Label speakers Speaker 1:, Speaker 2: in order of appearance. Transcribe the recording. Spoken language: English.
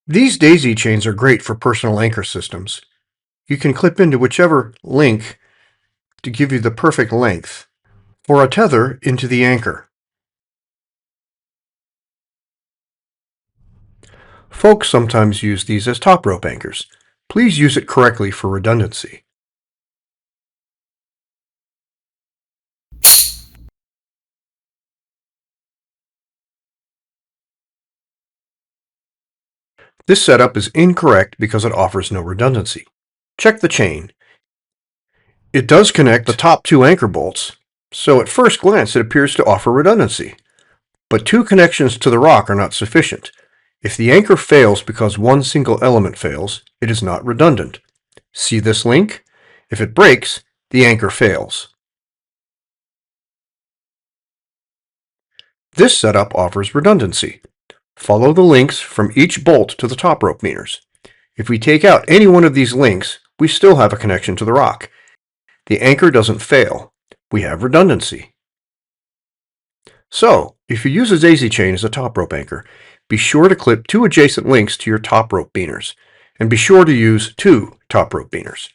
Speaker 1: These daisy chains are great for personal anchor systems. You can clip into whichever link to give you the perfect length, or a tether into the anchor. Folks sometimes use these as top rope anchors. Please use it correctly for redundancy. This setup is incorrect because it offers no redundancy. Check the chain. It does connect the top two anchor bolts, so at first glance it appears to offer redundancy. But two connections to the rock are not sufficient. If the anchor fails because one single element fails, it is not redundant. See this link? If it breaks, the anchor fails. This setup offers redundancy. Follow the links from each bolt to the top rope meters. If we take out any one of these links, we still have a connection to the rock. The anchor doesn't fail. We have redundancy. So, if you use a daisy chain as a top rope anchor, be sure to clip two adjacent links to your top rope beaners, and be sure to use two top rope beaners.